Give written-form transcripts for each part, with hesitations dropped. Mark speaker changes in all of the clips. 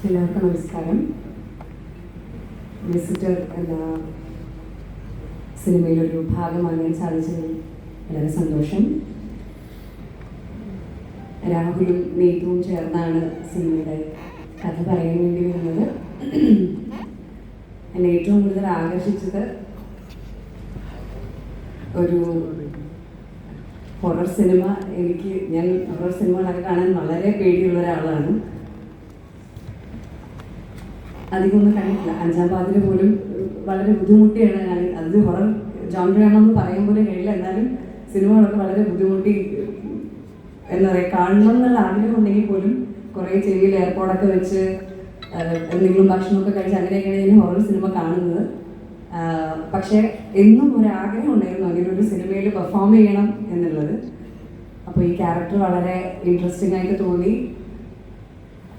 Speaker 1: എല്ലാവർക്കും നമസ്കാരം. വിസിറ്റർ എന്ന സിനിമയിലൊരു ഭാഗമാകാൻ സാധിച്ചതിൽ വളരെ സന്തോഷം. രാഹുലും നീതുവും ചേർന്നാണ് സിനിമയുടെ കഥ പറയാൻ വേണ്ടി വരുന്നത്. എന്നെ ഏറ്റവും കൂടുതൽ ആകർഷിച്ചത് ഒരു ഹൊറർ സിനിമ. ഞാൻ ഹൊറർ സിനിമകളൊക്കെ കാണാൻ വളരെ പേടിയുള്ള ഒരാളാണ്. അധികമൊന്നും കണ്ടിട്ടില്ല. അഞ്ചാം പാതിര പോലും വളരെ ബുദ്ധിമുട്ടിയാണ് ഞാൻ. അത് ഹൊറർ ജോൺറയാണെന്ന് പറയാൻ പോലും കഴിയില്ല. എന്നാലും സിനിമകളൊക്കെ വളരെ ബുദ്ധിമുട്ടി എന്താ പറയുക, കാണണം എന്നുള്ള ആഗ്രഹം ഉണ്ടെങ്കിൽ പോലും കുറേ ചെവിയിൽ എയർപോർട്ടൊക്കെ വെച്ച് എന്തെങ്കിലും ഭക്ഷണമൊക്കെ കഴിച്ച് അങ്ങനെയൊക്കെയാണ് ഞാൻ ഹൊറർ സിനിമ കാണുന്നത്. പക്ഷേ എന്നും ഒരാഗ്രഹം ഉണ്ടായിരുന്നു അങ്ങനെ ഒരു സിനിമയിൽ പെർഫോം ചെയ്യണം എന്നുള്ളത്. അപ്പോൾ ഈ ക്യാരക്ടർ വളരെ ഇൻട്രസ്റ്റിംഗ് ആയിട്ട് തോന്നി.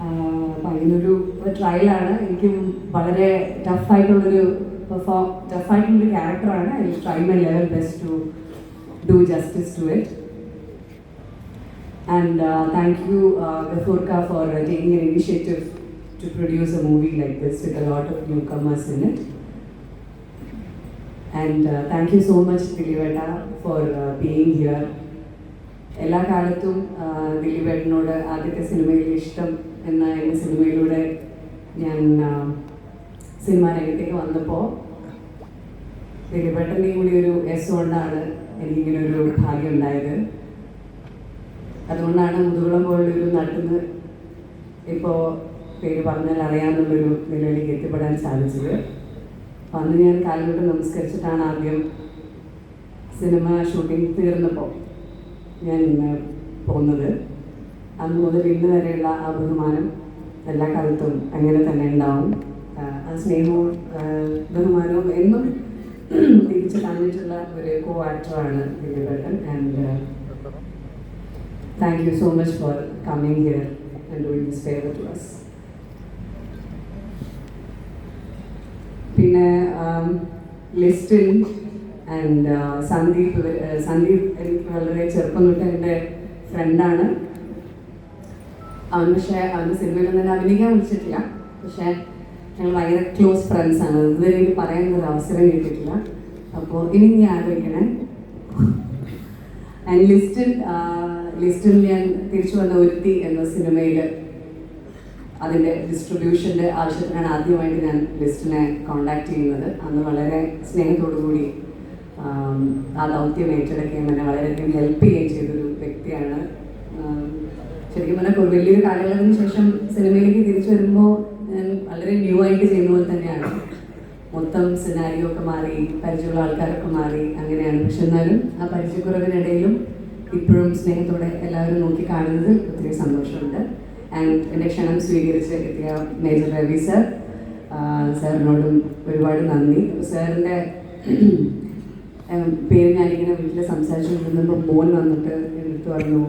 Speaker 1: അപ്പം അങ്ങനൊരു ട്രയലാണ്. എനിക്ക് വളരെ ടഫായിട്ടുള്ളൊരു ക്യാരക്ടറാണ്. I will try my level best to do justice to it. And thank you Gafurka for taking an initiative to produce a movie like this with a lot of newcomers in it. And thank you so much Diliveta for being here. എല്ലാ കാലത്തും ദിലീപേട്ടനോട് ആദ്യത്തെ സിനിമയിൽ ഇഷ്ടം എന്ന എൻ്റെ സിനിമയിലൂടെ ഞാൻ cinema രംഗത്തേക്ക് വന്നപ്പോൾ ദിലീപേട്ടൻ്റെയും കൂടി ഒരു എസ് കൊണ്ടാണ് എനിക്കിങ്ങനെ ഒരു ഭാഗ്യം ഉണ്ടായത്. അതുകൊണ്ടാണ് മുതുകുളം പോലുള്ളൊരു നട്ടുന്ന് ഇപ്പോൾ പേര് പറഞ്ഞാൽ അറിയാമെന്നുള്ളൊരു നിലയിലേക്ക് എത്തിപ്പെടാൻ സാധിച്ചത്. അന്ന് ഞാൻ കാലിലോട്ട് നമസ്കരിച്ചിട്ടാണ് ആദ്യം സിനിമ ഷൂട്ടിംഗ് തീർന്നപ്പോൾ ഞാൻ പോകുന്നത്. അന്ന് മുതൽ ഇന്ന് വരെയുള്ള ആ ബഹുമാനം എല്ലാ കാലത്തും അങ്ങനെ തന്നെ ഉണ്ടാവും. ആ സ്നേഹവും ബഹുമാനവും എന്നും തിരിച്ച് തന്നിട്ടുള്ള ഒരു കോ ആക്ടറാണ് ദിലീപേട്ടൻ. And thank you so much for coming here and doing this favour to us. പിന്നെ ലിസ്റ്റിൻ ആൻഡ് സന്ദീപ് എനിക്ക് വളരെ ചെറുപ്പം തൊട്ട് എൻ്റെ ഫ്രണ്ടാണ്. പക്ഷേ അവൻ്റെ സിനിമയിലൊന്നും തന്നെ അഭിനയിക്കാൻ വിളിച്ചിട്ടില്ല. പക്ഷേ ഞങ്ങൾ ഭയങ്കര ക്ലോസ് ഫ്രണ്ട്സാണ്. ഇതുവരെ എനിക്ക് പറയാനൊരു അവസരം കിട്ടിയിട്ടില്ല. അപ്പോൾ ഇനി നീ ആലോചിക്കണേ. ആൻഡ് ലിസ്റ്റിൽ ഞാൻ തിരിച്ചു വന്ന ഒരുത്തി എന്ന സിനിമയിൽ അതിൻ്റെ ഡിസ്ട്രിബ്യൂഷൻ്റെ ആവശ്യത്തിനാണ് ആദ്യമായിട്ട് ഞാൻ ലിസ്റ്റിനെ കോണ്ടാക്ട് ചെയ്യുന്നത്. അന്ന് വളരെ സ്നേഹത്തോടു കൂടി ആ ദൗത്യം ഏറ്റെടുക്കുകയും എന്നെ വളരെയധികം ഹെൽപ്പ് ചെയ്യുകയും ചെയ്തൊരു വ്യക്തിയാണ്. ശരിക്കും പറഞ്ഞാൽ വലിയൊരു കാലയളവിന് ശേഷം സിനിമയിലേക്ക് തിരിച്ചു വരുമ്പോൾ ഞാൻ വളരെ ന്യൂ ആയിട്ട് ചെയ്യുന്ന പോലെ തന്നെയാണ്. മൊത്തം സിനാരിയോ ഒക്കെ മാറി, പരിചയമുള്ള ആൾക്കാരൊക്കെ മാറി, അങ്ങനെയാണ്. പക്ഷെ എന്നാലും ആ പരിചയക്കുറവിനിടയിലും ഇപ്പോഴും സ്നേഹത്തോടെ എല്ലാവരും നോക്കി കാണുന്നത് ഒത്തിരി സന്തോഷമുണ്ട്. ആൻഡ് എൻ്റെ ക്ഷണം സ്വീകരിച്ച് എത്തിയ മേജർ രവി സാറിനോടും ഒരുപാട് നന്ദി. സാറിൻ്റെ പേര് ഞാനിങ്ങനെ വീട്ടിൽ സംസാരിച്ചുകൊണ്ടിരുന്നപ്പോൾ മോൻ വന്നിട്ട് എടുത്ത് പറഞ്ഞു,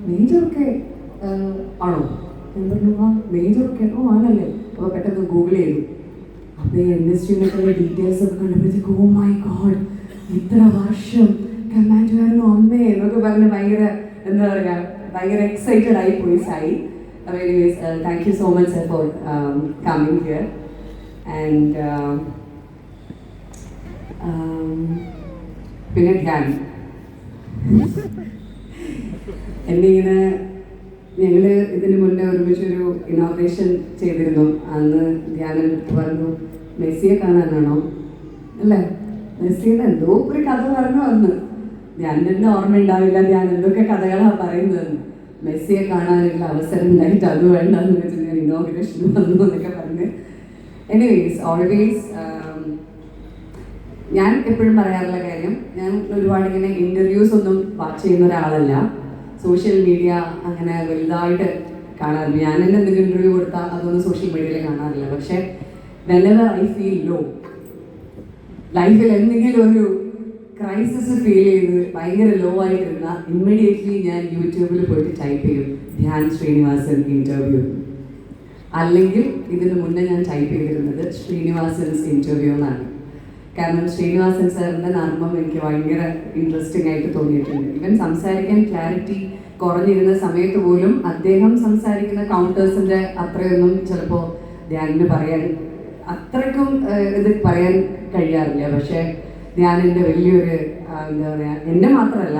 Speaker 1: മേജറൊക്കെ ആണോ? ഞാൻ പറഞ്ഞു, ആ മേജറൊക്കെ ആണല്ലേ. അപ്പോൾ പെട്ടെന്ന് ഗൂഗിൾ ചെയ്തു. അപ്പോൾ ഈ ഇൻഡസ്ട്രിയിലൊക്കെ ഡീറ്റെയിൽസ് ഒക്കെ കണ്ടപ്പോഴത്തേക്ക് ഓ മൈ ഗോഡ്, ഇത്ര വർഷം കമാൻഡുകാരനോ അമ്മേ എന്നൊക്കെ പറഞ്ഞ് ഭയങ്കര എന്താ പറയുക, ഭയങ്കര എക്സൈറ്റഡ് ആയി പോയി സായി. അപ്പോൾ anyways thank you so much sir four coming here. And പിന്നെ ധ്യാൻ എന്നിങ്ങനെ ഞങ്ങൾ ഇതിന് മുന്നേ ഒരുമിച്ചൊരു ഇനോഗ്രേഷൻ ചെയ്തിരുന്നു. അന്ന് ധ്യാനം പറഞ്ഞു, മെസ്സിയെ കാണാനാണോ അല്ലേ? മെസ്സിയുടെ എന്തോ ഒരു കഥ പറഞ്ഞു വന്ന്. ധ്യാൻ തന്നെ ഓർമ്മ ഉണ്ടാവില്ല ധ്യാൻ എന്തൊക്കെ കഥകളാണ് പറയുന്നതെന്ന്. മെസ്സിയെ കാണാനുള്ള അവസരം ഉണ്ടായിട്ട് അത് വേണ്ടെന്ന് വെച്ചാൽ ഞാൻ ഇനോഗ്രേഷൻ വന്നു എന്നൊക്കെ പറഞ്ഞ്. എനിവേസ് ഓൾവേസ് ഞാൻ എപ്പോഴും പറയാറുള്ള കാര്യം, ഞാൻ ഒരുപാട് ഇങ്ങനെ ഇൻ്റർവ്യൂസ് ഒന്നും വാച്ച് ചെയ്യുന്ന ഒരാളല്ല. സോഷ്യൽ മീഡിയ അങ്ങനെ വലുതായിട്ട് കാണാറില്ല. ഞാൻ തന്നെ എന്തെങ്കിലും ഇൻ്റർവ്യൂ കൊടുത്താൽ അതൊന്നും സോഷ്യൽ മീഡിയയിൽ കാണാറില്ല. പക്ഷേ വെനെവർ ഐ ഫീൽ ലോ, ലൈഫിൽ എന്തെങ്കിലും ഒരു ക്രൈസിസ് ഫീൽ ചെയ്ത് ഭയങ്കര ലോ ആയിട്ടിരുന്ന ഇമ്മീഡിയറ്റ്ലി ഞാൻ യൂട്യൂബിൽ പോയിട്ട് ടൈപ്പ് ചെയ്യും ധ്യാൻ ശ്രീനിവാസൻ ഇൻ്റർവ്യൂ. അല്ലെങ്കിൽ ഇതിന് മുന്നേ ഞാൻ ടൈപ്പ് ചെയ്തിരുന്നത് ശ്രീനിവാസൻസ് ഇൻ്റർവ്യൂ എന്നാണ്. കാരണം ശ്രീനിവാസൻ സാറിൻ്റെ നർമ്മം എനിക്ക് ഭയങ്കര ഇൻട്രസ്റ്റിംഗ് ആയിട്ട് തോന്നിയിട്ടുണ്ട്. ഇവൻ സംസാരിക്കാൻ ക്ലാരിറ്റി കുറഞ്ഞിരുന്ന സമയത്ത് പോലും അദ്ദേഹം സംസാരിക്കുന്ന കൗണ്ടേഴ്സിൻ്റെ അത്രയൊന്നും ചിലപ്പോൾ ധ്യാനിന് പറയാൻ അത്രയ്ക്കും ഇത് പറയാൻ കഴിയാറില്ല. പക്ഷേ ധ്യാനിൻ്റെ വലിയൊരു എന്താ പറയുക, എന്നെ മാത്രമല്ല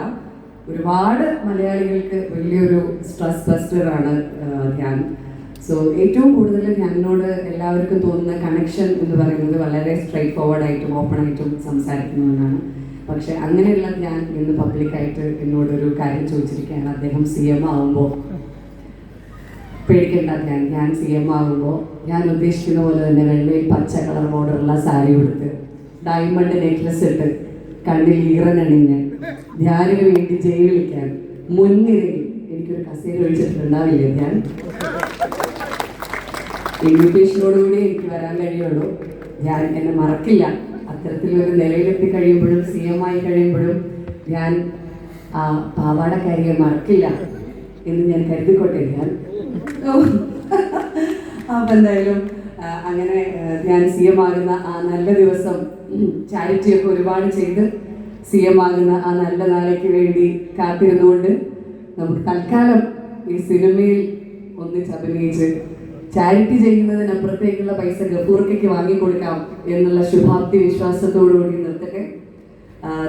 Speaker 1: ഒരുപാട് മലയാളികൾക്ക് വലിയൊരു സ്ട്രെസ് ബസ്റ്ററാണ് ധ്യാൻ. സോ ഏറ്റവും കൂടുതൽ ധ്യാനിനോട് എല്ലാവർക്കും തോന്നുന്ന കണക്ഷൻ എന്ന് പറയുന്നത് വളരെ സ്ട്രൈറ്റ് ഫോർവേഡായിട്ടും ഓപ്പണായിട്ടും സംസാരിക്കുന്നതുകൊണ്ടാണ്. പക്ഷെ അങ്ങനെയുള്ള ധ്യാൻ ഇന്ന് പബ്ലിക്കായിട്ട് എന്നോടൊരു കാര്യം ചോദിച്ചിരിക്കുകയാണ്. അദ്ദേഹം CM ആകുമ്പോൾ പേടിക്കേണ്ട ഞാൻ CM ആകുമ്പോൾ ഞാൻ ഉദ്ദേശിക്കുന്ന പോലെ തന്നെ വെള്ളയിൽ പച്ച കളർ ബോർഡറുള്ള സാരി ഉടുത്ത് ഡയമണ്ട് നെക്ലസ് ഇട്ട് കണ്ണിൽ ഈറനണിഞ്ഞ് ധ്യാനിന് വേണ്ടി ജയ് വിളിക്കാൻ മുൻനിരയിൽ എനിക്കൊരു കസേര ഒഴിച്ചിട്ടുണ്ടാവില്ലേ ധ്യാൻ. ഇൻവിറ്റേഷനോടുകൂടി എനിക്ക് വരാൻ കഴിയുള്ളൂ. ഞാൻ എന്നെ മറക്കില്ല. അത്തരത്തിലൊരു നിലയിലെത്തി കഴിയുമ്പോഴും CM ആയി കഴിയുമ്പോഴും ഞാൻ ആ പാവാടക്കാരിയെ മറക്കില്ല എന്ന് ഞാൻ കരുതിക്കോട്ടെ ഞാൻ. അപ്പം എന്തായാലും അങ്ങനെ ഞാൻ CM ആകുന്ന ആ നല്ല ദിവസം ചാരിറ്റിയൊക്കെ ഒരുപാട് ചെയ്ത് CM ആകുന്ന ആ നല്ല നാളേക്ക് വേണ്ടി കാത്തിരുന്നുകൊണ്ട് നമുക്ക് തൽക്കാലം ഈ സിനിമയിൽ ഒന്നിച്ച് അഭിനയിച്ച് ചാരിറ്റി ചെയ്യുന്നതിനപ്പുറത്തേക്കുള്ള പൈസ ഗഫൂർക്കയ്ക്ക് വാങ്ങിക്കൊടുക്കാം എന്നുള്ള ശുഭാപ്തി വിശ്വാസത്തോടുകൂടി നിർത്തട്ടെ.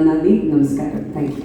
Speaker 1: നന്ദി, നമസ്കാരം, താങ്ക് യു.